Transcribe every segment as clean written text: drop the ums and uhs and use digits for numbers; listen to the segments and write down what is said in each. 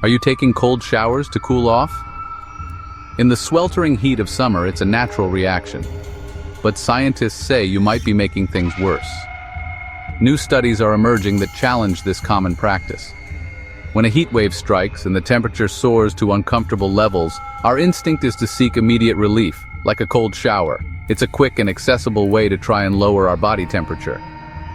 Are you taking cold showers to cool off? In the sweltering heat of summer, it's a natural reaction. But scientists say you might be making things worse. New studies are emerging that challenge this common practice. When a heat wave strikes and the temperature soars to uncomfortable levels, our instinct is to seek immediate relief, like a cold shower. It's a quick and accessible way to try and lower our body temperature.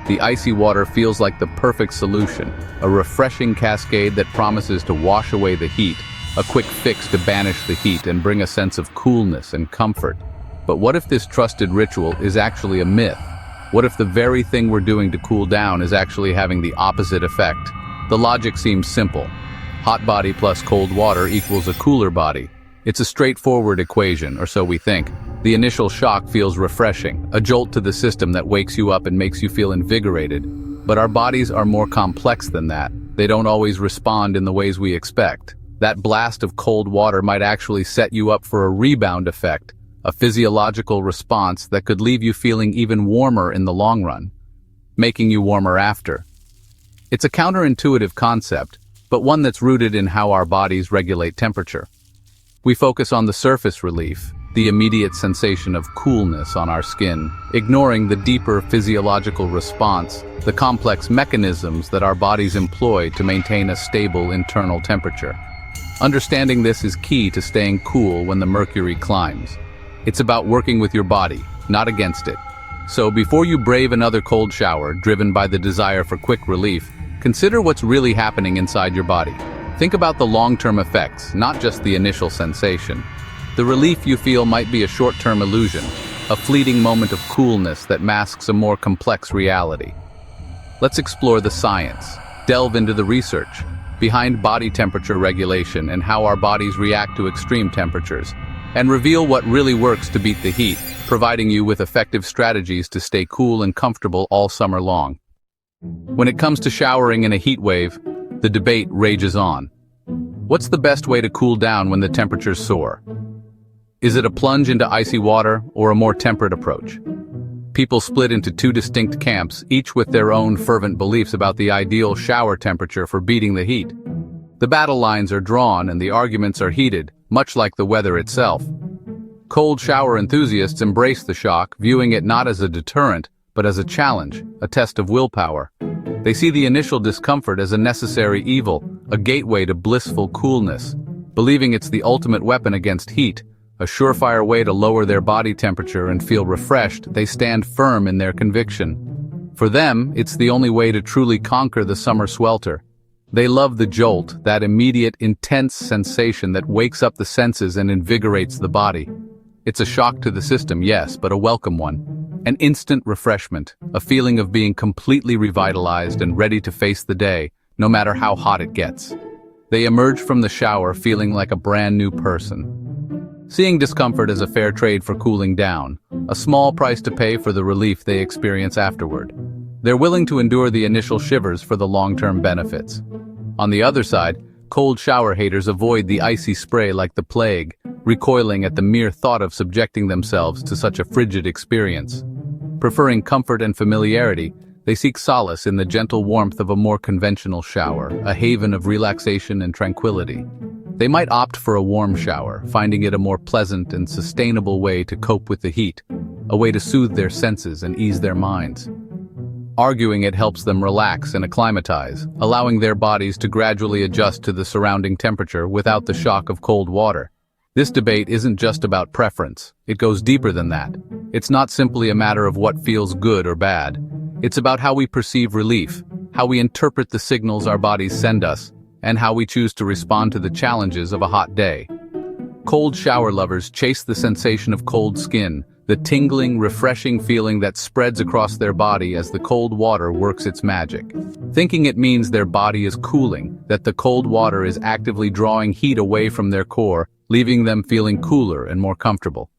The icy water feels like the perfect solution, a refreshing cascade that promises to wash away the heat, a quick fix to banish the heat and bring a sense of coolness and comfort. But what if this trusted ritual is actually a myth? What if the very thing we're doing to cool down is actually having the opposite effect? The logic seems simple. Hot body plus cold water equals a cooler body. It's a straightforward equation, or so we think. The initial shock feels refreshing, a jolt to the system that wakes you up and makes you feel invigorated. But our bodies are more complex than that. They don't always respond in the ways we expect. That blast of cold water might actually set you up for a rebound effect, a physiological response that could leave you feeling even warmer in the long run, making you warmer after. It's a counterintuitive concept, but one that's rooted in how our bodies regulate temperature. We focus on the surface relief, the immediate sensation of coolness on our skin, ignoring the deeper physiological response, the complex mechanisms that our bodies employ to maintain a stable internal temperature. Understanding this is key to staying cool when the mercury climbs. It's about working with your body, not against it. So before you brave another cold shower driven by the desire for quick relief, consider what's really happening inside your body. Think about the long-term effects, not just the initial sensation. The relief you feel might be a short-term illusion, a fleeting moment of coolness that masks a more complex reality. Let's explore the science, delve into the research behind body temperature regulation and how our bodies react to extreme temperatures, and reveal what really works to beat the heat, providing you with effective strategies to stay cool and comfortable all summer long. When it comes to showering in a heat wave, the debate rages on. What's the best way to cool down when the temperatures soar? Is it a plunge into icy water or a more temperate approach? People split into two distinct camps, each with their own fervent beliefs about the ideal shower temperature for beating the heat. The battle lines are drawn and the arguments are heated, much like the weather itself. Cold shower enthusiasts embrace the shock, viewing it not as a deterrent, but as a challenge, a test of willpower. They see the initial discomfort as a necessary evil, a gateway to blissful coolness. Believing it's the ultimate weapon against heat, a surefire way to lower their body temperature and feel refreshed, they stand firm in their conviction. For them, it's the only way to truly conquer the summer swelter. They love the jolt, that immediate, intense sensation that wakes up the senses and invigorates the body. It's a shock to the system, yes, but a welcome one. An instant refreshment, a feeling of being completely revitalized and ready to face the day, no matter how hot it gets. They emerge from the shower feeling like a brand new person. Seeing discomfort as a fair trade for cooling down, a small price to pay for the relief they experience afterward. They're willing to endure the initial shivers for the long-term benefits. On the other side, cold shower haters avoid the icy spray like the plague, recoiling at the mere thought of subjecting themselves to such a frigid experience. Preferring comfort and familiarity, they seek solace in the gentle warmth of a more conventional shower, a haven of relaxation and tranquility. They might opt for a warm shower, finding it a more pleasant and sustainable way to cope with the heat, a way to soothe their senses and ease their minds. Arguing it helps them relax and acclimatize, allowing their bodies to gradually adjust to the surrounding temperature without the shock of cold water. This debate isn't just about preference. It goes deeper than that. It's not simply a matter of what feels good or bad. It's about how we perceive relief, how we interpret the signals our bodies send us, and how we choose to respond to the challenges of a hot day. Cold shower lovers chase the sensation of cold skin, the tingling, refreshing feeling that spreads across their body as the cold water works its magic. Thinking it means their body is cooling, that the cold water is actively drawing heat away from their core, leaving them feeling cooler and more comfortable.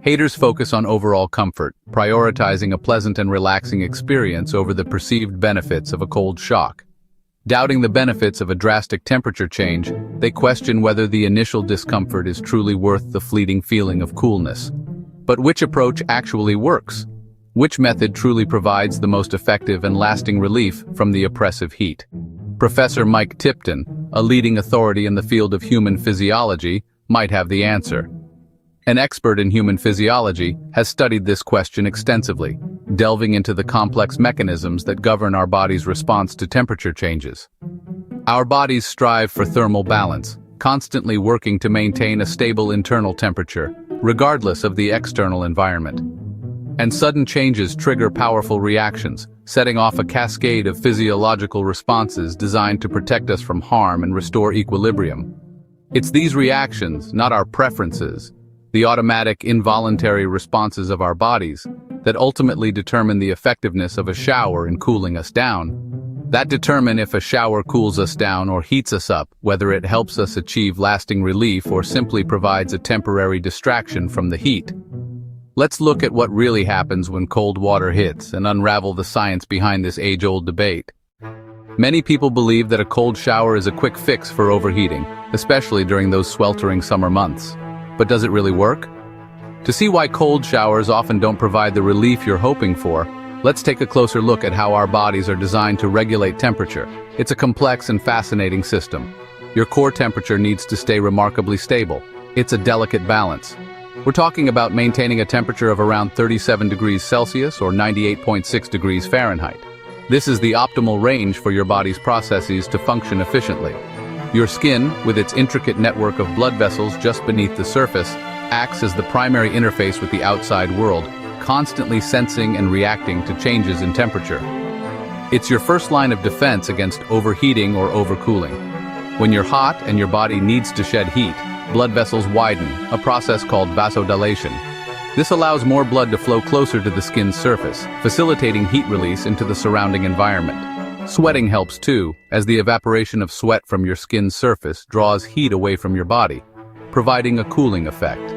Haters focus on overall comfort, prioritizing a pleasant and relaxing experience over the perceived benefits of a cold shock. Doubting the benefits of a drastic temperature change, they question whether the initial discomfort is truly worth the fleeting feeling of coolness. But which approach actually works? Which method truly provides the most effective and lasting relief from the oppressive heat? Professor Mike Tipton, a leading authority in the field of human physiology, might have the answer. An expert in human physiology has studied this question extensively, delving into the complex mechanisms that govern our body's response to temperature changes. Our bodies strive for thermal balance, constantly working to maintain a stable internal temperature, regardless of the external environment. And sudden changes trigger powerful reactions, setting off a cascade of physiological responses designed to protect us from harm and restore equilibrium. It's these reactions, not our preferences, the automatic, involuntary responses of our bodies, that ultimately determine the effectiveness of a shower in cooling us down. That determine if a shower cools us down or heats us up, whether it helps us achieve lasting relief or simply provides a temporary distraction from the heat. Let's look at what really happens when cold water hits and unravel the science behind this age-old debate. Many people believe that a cold shower is a quick fix for overheating, especially during those sweltering summer months. But does it really work? To see why cold showers often don't provide the relief you're hoping for, let's take a closer look at how our bodies are designed to regulate temperature. It's a complex and fascinating system. Your core temperature needs to stay remarkably stable. It's a delicate balance. We're talking about maintaining a temperature of around 37 degrees Celsius or 98.6 degrees Fahrenheit. This is the optimal range for your body's processes to function efficiently. Your skin, with its intricate network of blood vessels just beneath the surface, acts as the primary interface with the outside world, constantly sensing and reacting to changes in temperature. It's your first line of defense against overheating or overcooling. When you're hot and your body needs to shed heat, blood vessels widen, a process called vasodilation. This allows more blood to flow closer to the skin's surface, facilitating heat release into the surrounding environment. Sweating helps too, as the evaporation of sweat from your skin's surface draws heat away from your body, providing a cooling effect.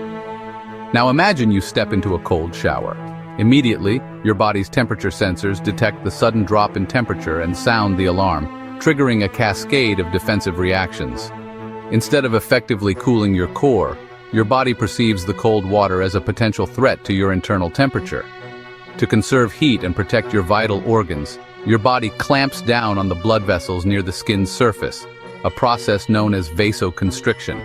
Now imagine you step into a cold shower. Immediately, your body's temperature sensors detect the sudden drop in temperature and sound the alarm, triggering a cascade of defensive reactions. Instead of effectively cooling your core, your body perceives the cold water as a potential threat to your internal temperature. To conserve heat and protect your vital organs, your body clamps down on the blood vessels near the skin's surface, a process known as vasoconstriction.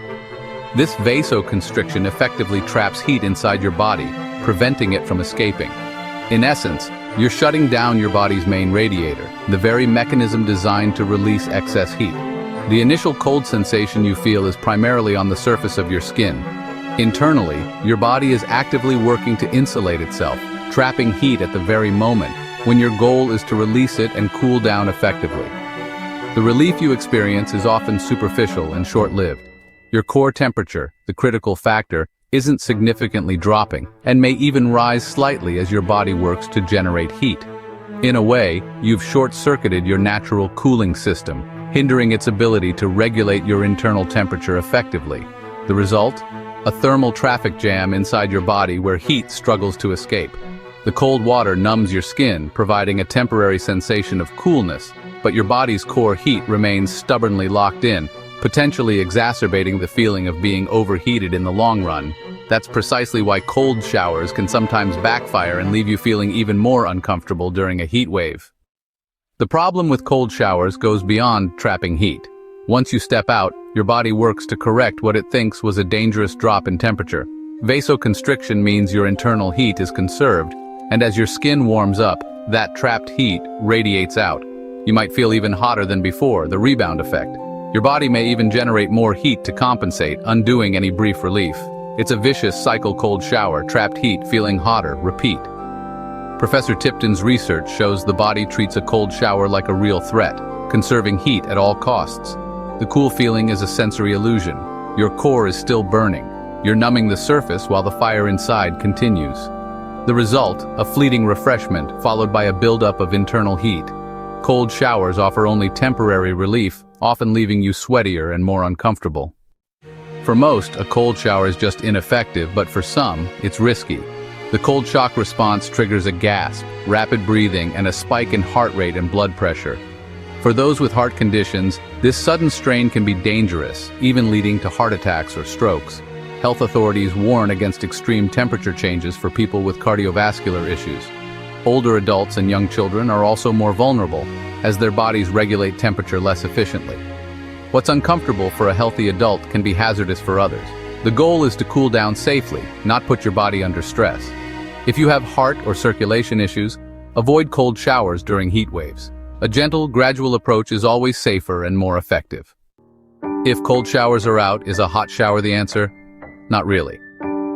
This vasoconstriction effectively traps heat inside your body, preventing it from escaping. In essence, you're shutting down your body's main radiator, the very mechanism designed to release excess heat. The initial cold sensation you feel is primarily on the surface of your skin. Internally, your body is actively working to insulate itself, trapping heat at the very moment when your goal is to release it and cool down effectively. The relief you experience is often superficial and short-lived. Your core temperature, the critical factor, isn't significantly dropping and may even rise slightly as your body works to generate heat. In a way, you've short-circuited your natural cooling system, hindering its ability to regulate your internal temperature effectively. The result? A thermal traffic jam inside your body where heat struggles to escape. The cold water numbs your skin, providing a temporary sensation of coolness, but your body's core heat remains stubbornly locked in, potentially exacerbating the feeling of being overheated in the long run. That's precisely why cold showers can sometimes backfire and leave you feeling even more uncomfortable during a heat wave. The problem with cold showers goes beyond trapping heat. Once you step out, your body works to correct what it thinks was a dangerous drop in temperature. Vasoconstriction means your internal heat is conserved, and as your skin warms up, that trapped heat radiates out. You might feel even hotter than before, the rebound effect. Your body may even generate more heat to compensate, undoing any brief relief. It's a vicious cycle: cold shower, trapped heat, feeling hotter, repeat. Professor Tipton's research shows the body treats a cold shower like a real threat, conserving heat at all costs. The cool feeling is a sensory illusion. Your core is still burning. You're numbing the surface while the fire inside continues. The result, a fleeting refreshment followed by a buildup of internal heat. Cold showers offer only temporary relief, often leaving you sweatier and more uncomfortable. For most, a cold shower is just ineffective, but for some, it's risky. The cold shock response triggers a gasp, rapid breathing, and a spike in heart rate and blood pressure. For those with heart conditions, this sudden strain can be dangerous, even leading to heart attacks or strokes. Health authorities warn against extreme temperature changes for people with cardiovascular issues. Older adults and young children are also more vulnerable, as their bodies regulate temperature less efficiently. What's uncomfortable for a healthy adult can be hazardous for others. The goal is to cool down safely, not put your body under stress. If you have heart or circulation issues, avoid cold showers during heat waves. A gentle, gradual approach is always safer and more effective. If cold showers are out, is a hot shower the answer? Not really.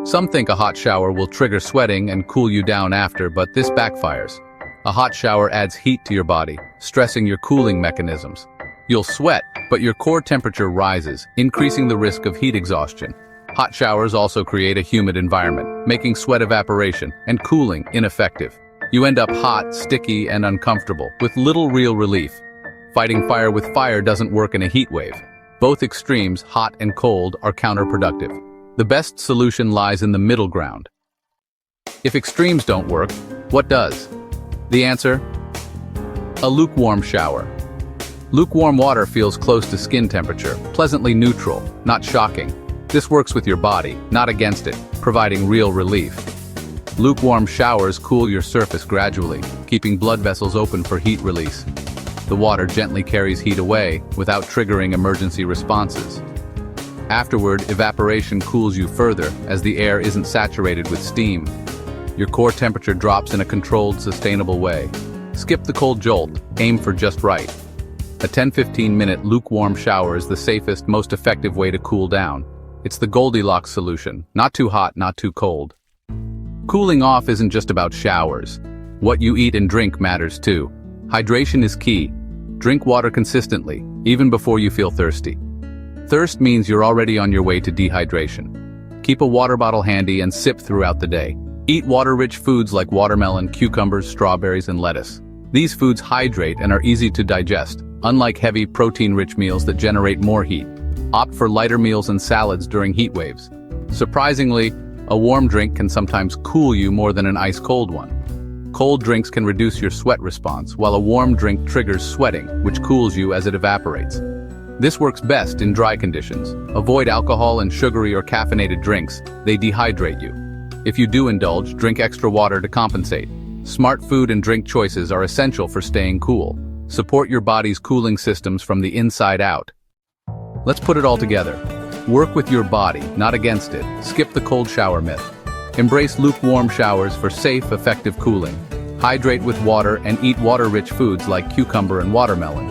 Some think a hot shower will trigger sweating and cool you down after, but this backfires. A hot shower adds heat to your body, stressing your cooling mechanisms. You'll sweat, but your core temperature rises, increasing the risk of heat exhaustion. Hot showers also create a humid environment, making sweat evaporation and cooling ineffective. You end up hot, sticky, and uncomfortable, with little real relief. Fighting fire with fire doesn't work in a heat wave. Both extremes, hot and cold, are counterproductive. The best solution lies in the middle ground. If extremes don't work, what does? The answer? A lukewarm shower. Lukewarm water feels close to skin temperature, pleasantly neutral, not shocking. This works with your body, not against it, providing real relief. Lukewarm showers cool your surface gradually, keeping blood vessels open for heat release. The water gently carries heat away without triggering emergency responses. Afterward, evaporation cools you further as the air isn't saturated with steam. Your core temperature drops in a controlled, sustainable way. Skip the cold jolt, aim for just right. A 10-15-minute lukewarm shower is the safest, most effective way to cool down. It's the Goldilocks solution, not too hot, not too cold. Cooling off isn't just about showers. What you eat and drink matters too. Hydration is key. Drink water consistently, even before you feel thirsty. Thirst means you're already on your way to dehydration. Keep a water bottle handy and sip throughout the day. Eat water-rich foods like watermelon, cucumbers, strawberries, and lettuce. These foods hydrate and are easy to digest, unlike heavy, protein-rich meals that generate more heat. Opt for lighter meals and salads during heat waves. Surprisingly, a warm drink can sometimes cool you more than an ice-cold one. Cold drinks can reduce your sweat response, while a warm drink triggers sweating, which cools you as it evaporates. This works best in dry conditions. Avoid alcohol and sugary or caffeinated drinks. They dehydrate you. If you do indulge, drink extra water to compensate. Smart food and drink choices are essential for staying cool. Support your body's cooling systems from the inside out. Let's put it all together. Work with your body, not against it. Skip the cold shower myth. Embrace lukewarm showers for safe, effective cooling. Hydrate with water and eat water-rich foods like cucumber and watermelon.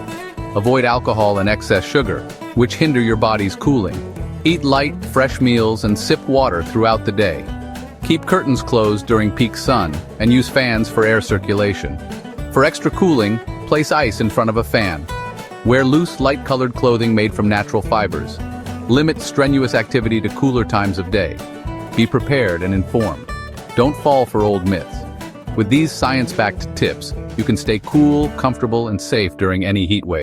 Avoid alcohol and excess sugar, which hinder your body's cooling. Eat light, fresh meals and sip water throughout the day. Keep curtains closed during peak sun and use fans for air circulation. For extra cooling, place ice in front of a fan. Wear loose, light-colored clothing made from natural fibers. Limit strenuous activity to cooler times of day. Be prepared and informed. Don't fall for old myths. With these science-backed tips, you can stay cool, comfortable, and safe during any heat wave.